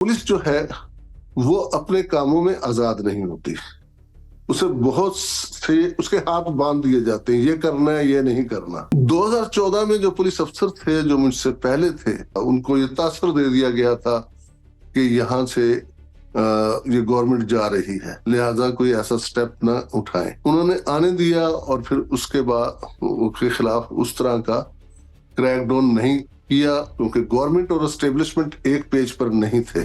Police जो है वो अपने कामों में आजाद नहीं होती। उसे बहुत से उसके हाथ बांध दिए जाते हैं, ये करना है ये नहीं करना। 2014 में जो पुलिस अफसर थे जो मुझसे पहले थे, उनको ये तासर दे दिया गया था कि यहाँ से ये गवर्नमेंट जा रही है, लिहाजा कोई ऐसा स्टेप ना उठाएं। उन्होंने आने दिया और फिर उसके बाद उसके खिलाफ उस तरह का क्रैकडाउन नहीं किया, क्योंकि गवर्नमेंट और एस्टेब्लिशमेंट एक पेज पर नहीं थे।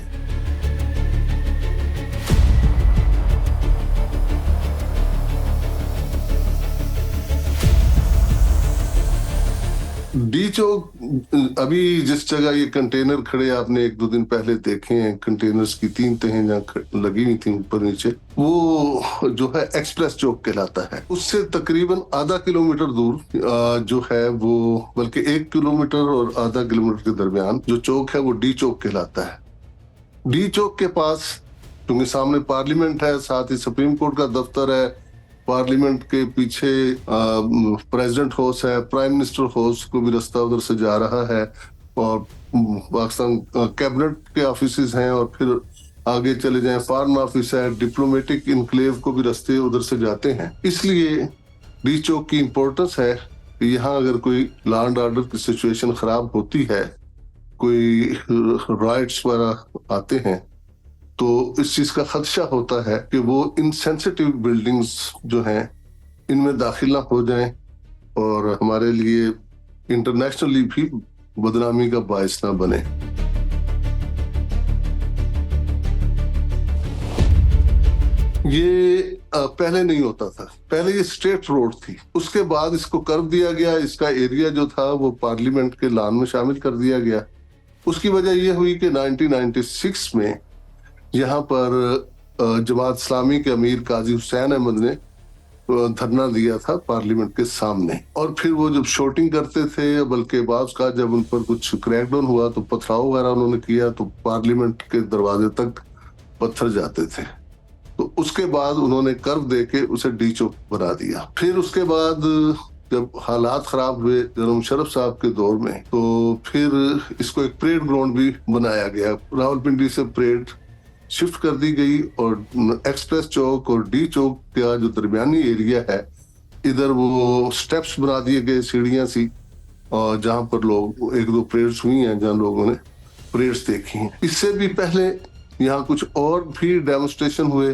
डी चौक, अभी जिस जगह ये कंटेनर खड़े आपने एक दो दिन पहले देखे हैं, कंटेनर्स की 3 तहें जहाँ लगी हुई थी ऊपर नीचे, वो जो है एक्सप्रेस चौक कहलाता है। उससे तकरीबन आधा किलोमीटर दूर जो है वो, बल्कि 1 किलोमीटर और आधा किलोमीटर के दरमियान जो चौक है वो डी चौक कहलाता है। डी चौक के पास, क्योंकि सामने पार्लियामेंट है, साथ ही सुप्रीम कोर्ट का दफ्तर है, पार्लियामेंट के पीछे प्रेसिडेंट हाउस है, प्राइम मिनिस्टर हाउस को भी रास्ता उधर से जा रहा है, और पाकिस्तान कैबिनेट के ऑफिस हैं, और फिर आगे चले जाएं फॉरेन ऑफिस है, डिप्लोमेटिक इनक्लेव को भी रास्ते उधर से जाते हैं। इसलिए डी चौक की इम्पोर्टेंस है कि यहाँ अगर कोई लॉ एंड ऑर्डर की सिचुएशन खराब होती है, कोई राइट्स वगैरह आते हैं, तो इस चीज का खदशा होता है कि वो इन सेंसिटिव बिल्डिंग्स जो हैं इनमें दाखिल ना हो जाएं और हमारे लिए इंटरनेशनली भी बदनामी का बायस ना बने। ये पहले नहीं होता था, पहले ये स्ट्रेट रोड थी, उसके बाद इसको कर दिया गया, इसका एरिया जो था वो पार्लियामेंट के लॉन में शामिल कर दिया गया। उसकी वजह ये हुई कि 1996 में यहाँ पर जमात इस्लामी के अमीर काजी हुसैन अहमद ने धरना दिया था पार्लियामेंट के सामने, और फिर वो जब शूटिंग करते थे, बल्कि बाद का जब उन पर कुछ क्रैकडाउन हुआ तो पथराव वगैरह उन्होंने किया, तो पार्लियामेंट के दरवाजे तक पत्थर जाते थे। तो उसके बाद उन्होंने कर्व देके उसे डी चौक बना दिया। फिर उसके बाद जब हालात खराब हुए जनरल मुशर्रफ साहब के दौर में, तो फिर इसको एक परेड ग्राउंड भी बनाया गया। रावलपिंडी से परेड शिफ्ट कर दी गई और एक्सप्रेस चौक और डी चौक का जो दरमियानी एरिया है, इधर वो स्टेप्स बना दिए गए, सीढ़ियां सी, और जहां पर लोग एक दो परेड्स हुई हैं जहां लोगों ने परेड्स देखी हैं। इससे भी पहले यहाँ कुछ और भी डेमोन्स्ट्रेशन हुए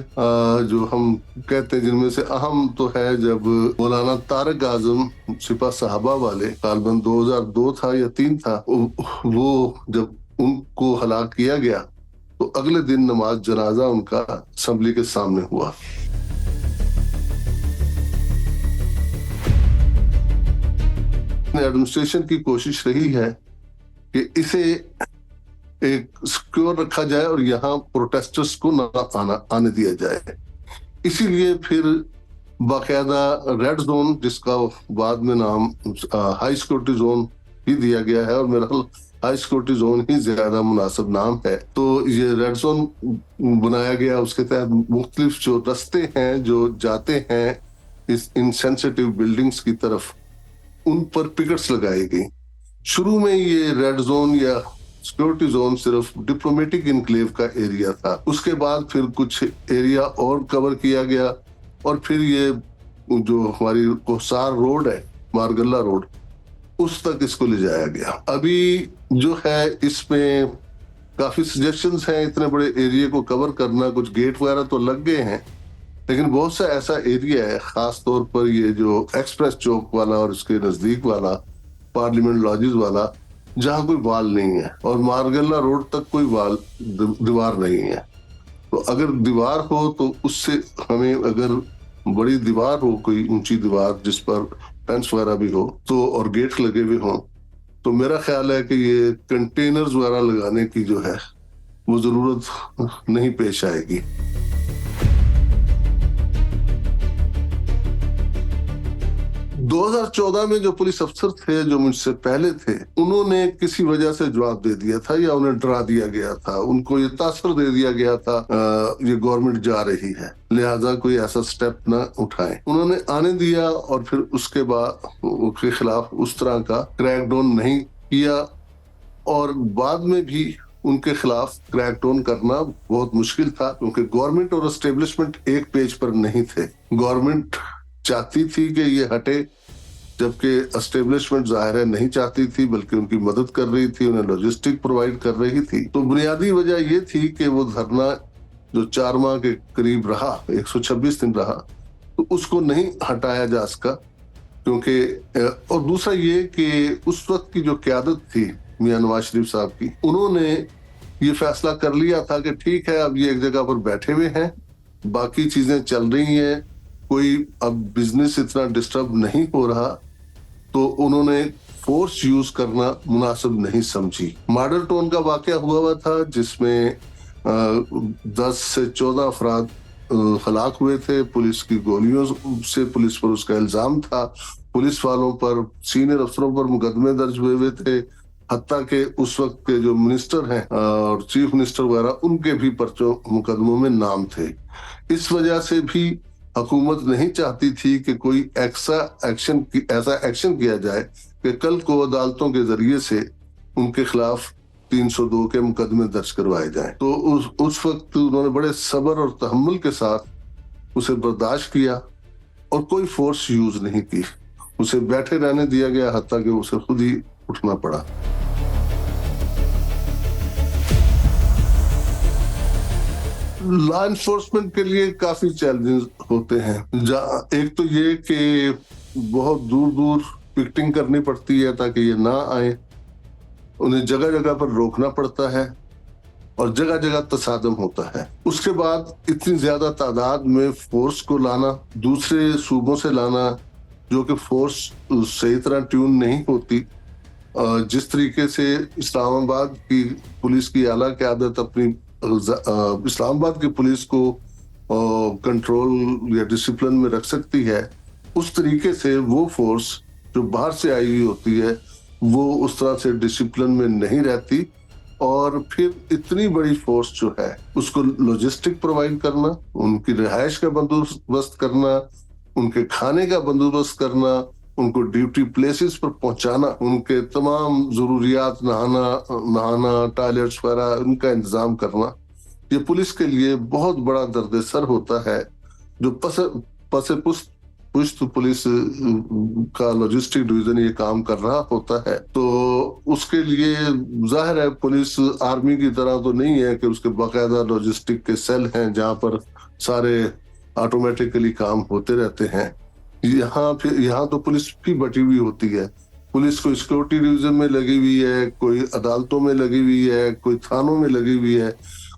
जो हम कहते हैं, जिनमें से अहम तो है जब मौलाना तारक आजम सिपा साहबा वाले, तालिबान 2002 था या 3 था, वो जब उनको हलाक किया गया तो अगले दिन नमाज जनाजा उनका असेंबली के सामने हुआ। एडमिनिस्ट्रेशन की कोशिश रही है कि इसे एक सिक्योर रखा जाए और यहाँ प्रोटेस्टर्स को ना आने दिया जाए। इसीलिए फिर बाकायदा रेड जोन, जिसका बाद में नाम हाई सिक्योरिटी जोन ही दिया गया है, और मेरा हाई सिक्योरिटी जोन ही ज्यादा मुनासिब नाम है, तो ये रेड जोन बनाया गया। उसके तहत मुख्तलिफ जो रास्ते हैं जो जाते हैं इस इनसेंसिटिव बिल्डिंग्स की तरफ, उन पर पिकेट्स लगाई गई। शुरू में ये रेड जोन या सिक्योरिटी जोन सिर्फ डिप्लोमेटिक इनक्लेव का एरिया था, उसके बाद फिर कुछ एरिया और कवर किया गया, और फिर ये जो हमारी कोसार रोड है, मारगल्ला रोड, उस तक इसको ले जाया गया। अभी जो है इसमें काफी सजेशंस हैं, इतने बड़े एरिया को कवर करना, कुछ गेट वगैरह तो लग गए हैं, लेकिन बहुत सा ऐसा एरिया है, खास तौर पर ये जो एक्सप्रेस चौक वाला और इसके नजदीक वाला पार्लियामेंट लॉजेस वाला, जहाँ कोई वाल नहीं है, और मारगल्ला रोड तक कोई वाल दीवार नहीं है। तो अगर दीवार हो तो उससे हमें, अगर बड़ी दीवार हो, कोई ऊंची दीवार जिस पर फेंस वगैरह भी हो, तो और गेट लगे हुए हों, तो मेरा ख्याल है कि ये कंटेनर्स वगैरह लगाने की जो है वो जरूरत नहीं पेश आएगी। 2014 में जो पुलिस अफसर थे जो मुझसे पहले थे, उन्होंने किसी वजह से जवाब दे दिया था या उन्हें डरा दिया गया था, उनको ये तासर दे दिया गया था ये गवर्नमेंट जा रही है, लिहाजा कोई ऐसा स्टेप ना उठाएं। उन्होंने आने दिया और फिर उसके बाद उसके खिलाफ उस तरह का क्रैकडाउन नहीं किया, और बाद में भी ان کے خلاف کریک ڈاؤن کرنا بہت مشکل تھا، کیونکہ گورنمنٹ اور اسٹیبلشمنٹ ایک پیج پر نہیں تھے۔ گورنمنٹ چاہتی تھی کہ یہ ہٹے، جبکہ اسٹیبلشمنٹ ظاہر ہے نہیں چاہتی تھی، بلکہ ان کی مدد کر رہی تھی، انہیں لاجسٹک پرووائڈ کر رہی تھی۔ تو بنیادی وجہ یہ تھی کہ وہ دھرنا جو 4 ماہ کے قریب رہا، 126 دن رہا، تو اس کو نہیں ہٹایا جا سکا، کیونکہ اور دوسرا یہ کہ اس وقت کی جو قیادت تھی میاں نواز شریف صاحب کی، انہوں نے یہ فیصلہ کر لیا تھا کہ ٹھیک ہے، اب یہ ایک جگہ پر بیٹھے ہوئے ہیں، باقی چیزیں چل رہی ہیں، کوئی اب بزنس اتنا ڈسٹرب نہیں ہو رہا، تو انہوں نے فورس یوز کرنا مناسب نہیں سمجھی۔ ماڈل ٹاؤن کا واقعہ ہوا تھا، جس میں 10 سے 14 افراد ہلاک ہوئے تھے پولیس کی گولیوں سے، پولیس پر اس کا الزام تھا، پولیس والوں پر، سینئر افسروں پر مقدمے درج ہوئے تھے، حتیٰ کہ اس وقت کے جو منسٹر ہیں اور چیف منسٹر وغیرہ، ان کے بھی پرچوں مقدموں میں نام تھے۔ اس وجہ سے بھی حکومت نہیں چاہتی تھی کہ کوئی ایسا ایکشن کیا جائے کہ کل کو عدالتوں کے ذریعے سے ان کے خلاف 302 کے مقدمے درج کروائے جائیں۔ تو اس وقت انہوں نے بڑے صبر اور تحمل کے ساتھ اسے برداشت کیا اور کوئی فورس یوز نہیں کی، اسے بیٹھے رہنے دیا گیا، حتیٰ کہ اسے خود ہی اٹھنا پڑا۔ لا انفورسمنٹ کے لیے کافی چیلنجز ہوتے ہیں۔ ایک تو یہ کہ بہت دور دور پکٹنگ کرنی پڑتی ہے تاکہ یہ نہ آئیں، انہیں جگہ جگہ پر روکنا پڑتا ہے اور جگہ جگہ تصادم ہوتا ہے۔ اس کے بعد اتنی زیادہ تعداد میں فورس کو لانا، دوسرے صوبوں سے لانا، جو کہ فورس صحیح طرح ٹیون نہیں ہوتی۔ جس طریقے سے اسلام آباد کی پولیس کی اعلیٰ قیادت اپنی اسلام آباد کی پولیس کو کنٹرول یا ڈسپلن میں رکھ سکتی ہے، اس طریقے سے وہ فورس جو باہر سے آئی ہوئی ہوتی ہے وہ اس طرح سے ڈسپلن میں نہیں رہتی، اور پھر اتنی بڑی فورس جو ہے اس کو لاجسٹک پرووائڈ کرنا، ان کی رہائش کا بندوبست کرنا، ان کے کھانے کا بندوبست کرنا، ان کو ڈیوٹی پلیسز پر پہنچانا، ان کے تمام ضروریات، نہانا، ٹوائلٹس وغیرہ، ان کا انتظام کرنا، یہ پولیس کے لیے بہت بڑا درد سر ہوتا ہے، جو پشت پولیس کا لاجسٹک ڈویژن یہ کام کر رہا ہوتا ہے۔ تو اس کے لیے ظاہر ہے پولیس آرمی کی طرح تو نہیں ہے کہ اس کے باقاعدہ لاجسٹک کے سیل ہیں جہاں پر سارے آٹومیٹکلی کام ہوتے رہتے ہیں۔ یہاں تو پولیس بھی بٹی ہوئی ہوتی ہے، پولیس کوئی سیکورٹی ڈویژن میں لگی ہوئی ہے، کوئی عدالتوں میں لگی ہوئی ہے، کوئی تھانوں میں لگی ہوئی ہے،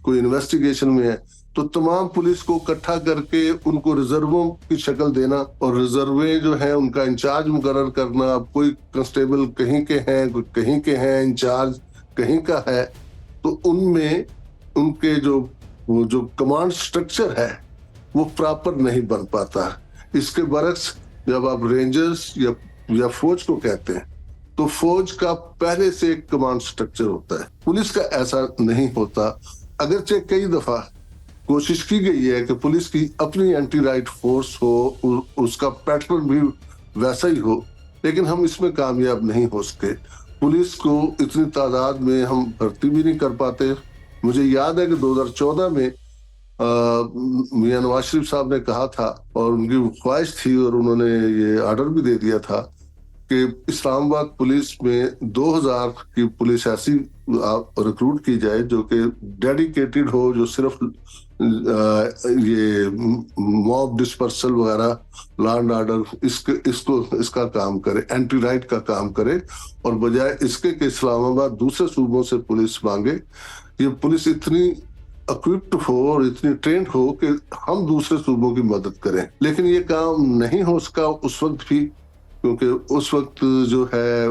کوئی انویسٹیگیشن میں ہے۔ تو تمام پولیس کو اکٹھا کر کے ان کو ریزرووں کی شکل دینا اور ریزرویں جو ہیں ان کا انچارج مقرر کرنا، اب کوئی کنسٹیبل کہیں کے ہیں، کوئی کہیں کے ہیں، انچارج کہیں کا ہے، تو ان میں ان کے جو کمانڈ سٹرکچر ہے وہ پراپر نہیں بن پاتا۔ اس کے برعکس جب آپ رینجرز یا فوج کو کہتے ہیں تو فوج کا پہلے سے ایک کمانڈ سٹرکچر ہوتا ہے، پولیس کا ایسا نہیں ہوتا۔ اگرچہ کئی دفعہ کوشش کی گئی ہے کہ پولیس کی اپنی اینٹی رائٹ فورس ہو، اس کا پیٹرن بھی ویسا ہی ہو، لیکن ہم اس میں کامیاب نہیں ہو سکے۔ پولیس کو اتنی تعداد میں ہم بھرتی بھی نہیں کر پاتے۔ مجھے یاد ہے کہ 2014 میں میاں نواز شریف صاحب نے کہا تھا، اور ان کی خواہش تھی اور انہوں نے یہ آرڈر بھی دے دیا تھا کہ اسلام آباد پولیس میں 2000 کی پولیس ایسی ریکروٹ کی جائے جو کہ ڈیڈیکیٹڈ ہو، جو صرف یہ موب ڈسپرسل وغیرہ، لا اینڈ آرڈر، اس کا کام کرے، اینٹی رائٹ کا کام کرے، اور بجائے اس کے کہ اسلام آباد دوسرے صوبوں سے پولیس مانگے، یہ پولیس اتنی اکوپڈ ہو اور اتنی ٹرینڈ ہو کہ ہم دوسرے صوبوں کی مدد کریں۔ لیکن یہ کام نہیں ہو سکا اس وقت بھی، کیونکہ اس وقت جو ہے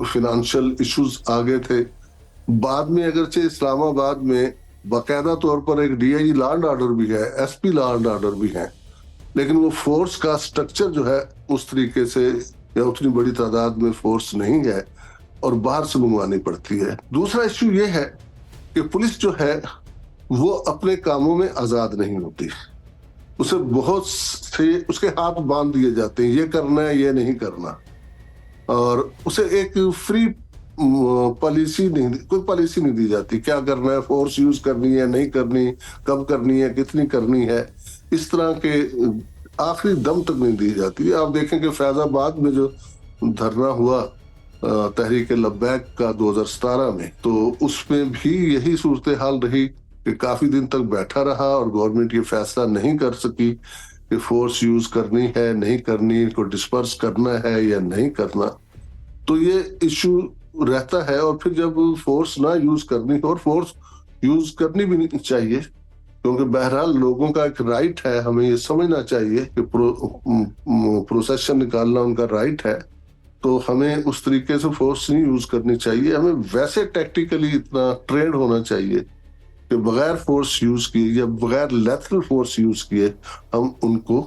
فائنانشل ایشوز آگے تھے۔ بعد میں اگرچہ اسلام آباد میں باقاعدہ طور پر ایک D I G law and order بھی ہے، S P law and order بھی ہے، لیکن وہ فورس کا سٹرکچر جو ہے اس طریقے سے یا اتنی بڑی تعداد میں فورس نہیں ہے، اور باہر سے منگوانی پڑتی ہے۔ دوسرا ایشو یہ ہے کہ پولیس جو ہے وہ اپنے کاموں میں آزاد نہیں ہوتی، اسے بہت سے اس کے ہاتھ باندھ دیے جاتے ہیں، یہ کرنا ہے، یہ نہیں کرنا، اور اسے ایک فری पॉलिसी नहीं, कोई पॉलिसी नहीं दी जाती, क्या करना है, फोर्स यूज करनी है नहीं करनी, कब करनी है, कितनी करनी है, इस तरह के आखिरी दम तक नहीं दी जाती। आप देखें कि फैजाबाद में जो धरना हुआ तहरीक लब्बैक का 2017 में, तो उसमें भी यही सूरत हाल रही कि काफी दिन तक बैठा रहा और गवर्नमेंट ये फैसला नहीं कर सकी कि फोर्स यूज करनी है नहीं करनी, को डिस्पर्स करना है या नहीं करना। तो ये इशू रहता है। और फिर जब फोर्स ना यूज करनी हो, और फोर्स यूज करनी भी नहीं चाहिए, क्योंकि बहरहाल लोगों का एक राइट है, हमें ये समझना चाहिए कि प्रोसेशन निकालना उनका राइट है, तो हमें उस तरीके से फोर्स नहीं यूज करनी चाहिए। हमें वैसे टैक्टिकली इतना ट्रेंड होना चाहिए कि बगैर फोर्स यूज किए या बगैर लेथरल फोर्स यूज किए हम उनको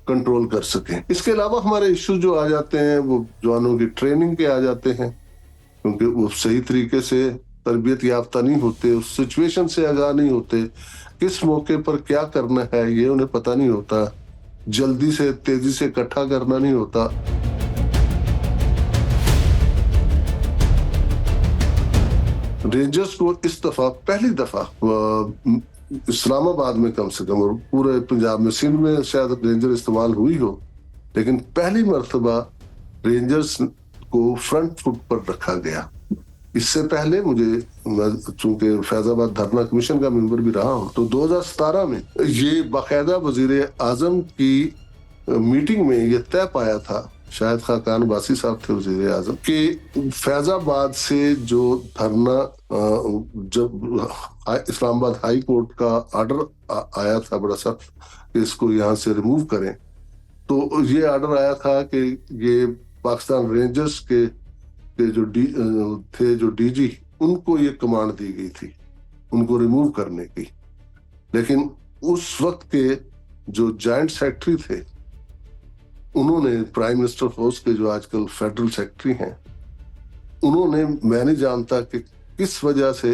कंट्रोल कर सकें। इसके अलावा हमारे इश्यू जो आ जाते हैं वो जवानों की ट्रेनिंग के आ जाते हैं, क्योंकि वो सही तरीके से तरबियत याफ्ता नहीं होते, उस सिचुएशन से आगाह नहीं होते, किस मौके पर क्या करना है ये उन्हें पता नहीं होता, जल्दी से तेजी से इकट्ठा करना नहीं होता। रेंजर्स को इस दफा पहली दफा इस्लामाबाद में कम से कम, और पूरे पंजाब में, सिंध में शायद रेंजर इस्तेमाल हुई हो, लेकिन पहली मर्तबा रेंजर्स को फ्रंट फुट पर रखा गया। इससे पहले मैं चूंकि फैजाबाद धरना कमीशन का मेंबर भी रहा हूं, तो 2017 में ये बाकायदा वजीर आजम की मीटिंग में ये तय पाया था, शायद खाकान बासी साहब थे वजीर आजम, कि फैजाबाद से जो धरना, जब इस्लामाबाद हाई कोर्ट का ऑर्डर आया था बड़ा सख्त कि इसको यहाँ से रिमूव करें, तो ये ऑर्डर आया था कि ये पाकिस्तान रेंजर्स के जो डीजी, उनको ये कमांड दी गई थी उनको रिमूव करने की। लेकिन उस वक्त के जो जॉइंट सेक्रेटरी थे, उन्होंने, प्राइम मिनिस्टर फोर्स के जो आजकल फेडरल सेक्रेटरी हैं, उन्होंने, मैं नहीं जानता कि किस वजह से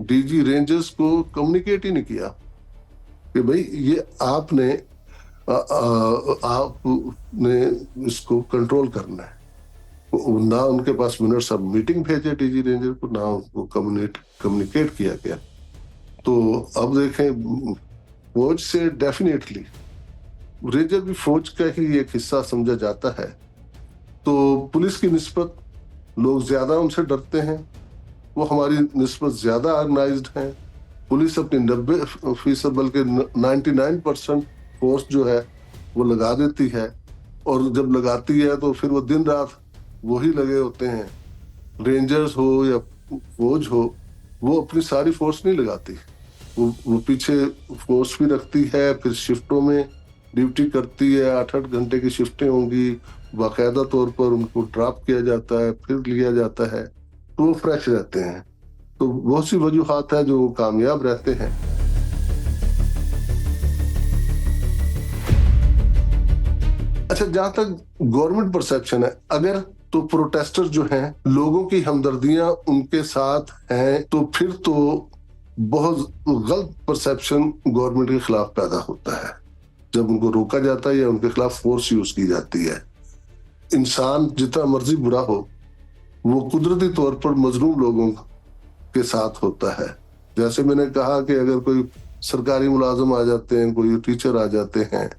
डीजी रेंजर्स को कम्युनिकेट ही नहीं किया कि भाई ये आपने इसको कंट्रोल करना है। ना उनके पास मिनट्स ऑफ मीटिंग भेजे डीजी रेंजर को, ना उनको कम्युनिकेट किया गया। तो अब देखें, फौज से डेफिनेटली रेंजर भी फौज का ही एक हिस्सा समझा जाता है, तो पुलिस की निस्बत लोग ज्यादा उनसे डरते हैं, वो हमारी निस्बत ज्यादा ऑर्गेनाइज्ड हैं। पुलिस अपनी 90% बल्कि 99% फोर्स जो है वो लगा देती है, और जब लगाती है तो फिर वो दिन रात वही लगे होते हैं। रेंजर्स हो या फौज हो, वो अपनी सारी फोर्स नहीं लगाती, वो पीछे फोर्स भी रखती है, फिर शिफ्टों में ड्यूटी करती है, 8-8 घंटे की शिफ्टें होंगी, बाकायदा तौर पर उनको ड्रॉप किया जाता है, फिर लिया जाता है, तो वो फ्रेश रहते हैं। तो बहुत सी वजूहात है जो कामयाब रहते हैं। अच्छा, जहां तक गवर्नमेंट परसेप्शन है, अगर तो प्रोटेस्टर जो हैं, लोगों की हमदर्दियां उनके साथ हैं, तो फिर तो बहुत गलत परसेप्शन गवर्नमेंट के खिलाफ पैदा होता है जब उनको रोका जाता है या उनके खिलाफ फोर्स यूज की जाती है। इंसान जितना मर्जी बुरा हो, वो कुदरती तौर पर मजलूम लोगों के साथ होता है। जैसे मैंने कहा कि अगर कोई सरकारी मुलाजिम आ जाते हैं, कोई टीचर आ जाते हैं,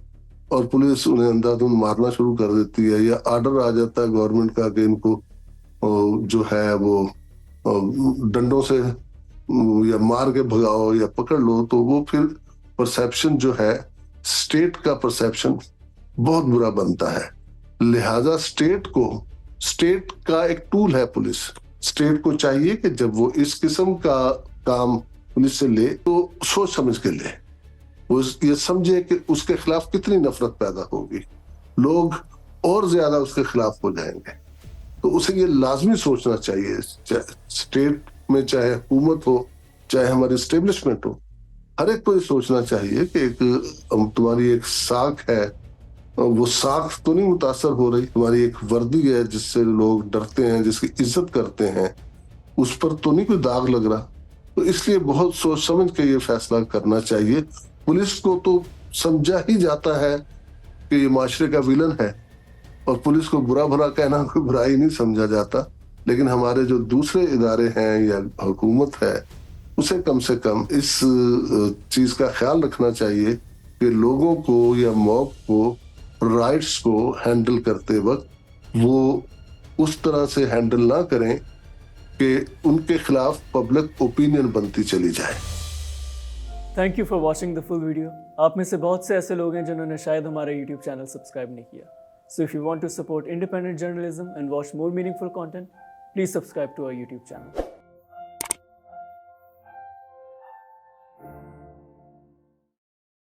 और पुलिस उन्हें अंधाधुंध मारना शुरू कर देती है, या ऑर्डर आ जाता है गवर्नमेंट का कि इनको जो है वो डंडों से या मार के भगाओ या पकड़ लो, तो वो फिर परसेप्शन जो है, स्टेट का परसेप्शन बहुत बुरा बनता है। लिहाजा स्टेट का एक टूल है पुलिस। स्टेट को चाहिए कि जब वो इस किस्म का काम पुलिस से ले तो सोच समझ के ले, वो ये समझे कि उसके खिलाफ कितनी नफरत पैदा होगी, लोग और ज्यादा उसके खिलाफ हो जाएंगे। तो उसे ये लाजमी सोचना चाहिए, स्टेट में चाहे हुकूमत हो, चाहे हमारी एस्टेब्लिशमेंट हो, हर एक को ये सोचना चाहिए कि तुम्हारी एक साख है, वो साख तो नहीं मुतासर हो रही, तुम्हारी एक वर्दी है जिससे लोग डरते हैं, जिसकी इज्जत करते हैं, उस पर तो नहीं कोई दाग लग रहा। तो इसलिए बहुत सोच समझ के ये फैसला करना चाहिए। पुलिस को तो समझा ही जाता है कि ये माशरे का विलन है, और पुलिस को बुरा भला कहना कोई बुराई नहीं समझा जाता। لیکن ہمارے جو دوسرے ادارے ہیں یا حکومت ہے اسے کم سے کم اس چیز کا خیال رکھنا چاہیے کہ لوگوں کو یا موب کو رائٹس کو ہینڈل کرتے وقت وہ اس طرح سے ہینڈل نہ کریں کہ ان کے خلاف پبلک اوپینین بنتی چلی جائے. Thank you for watching the full video. آپ میں سے بہت سے ایسے لوگ ہیں جنہوں نے شاید ہمارا یوٹیوب چینل سبسکرائب نہیں کیا. So if you want to support independent journalism and watch more meaningful content, please subscribe to our YouTube channel.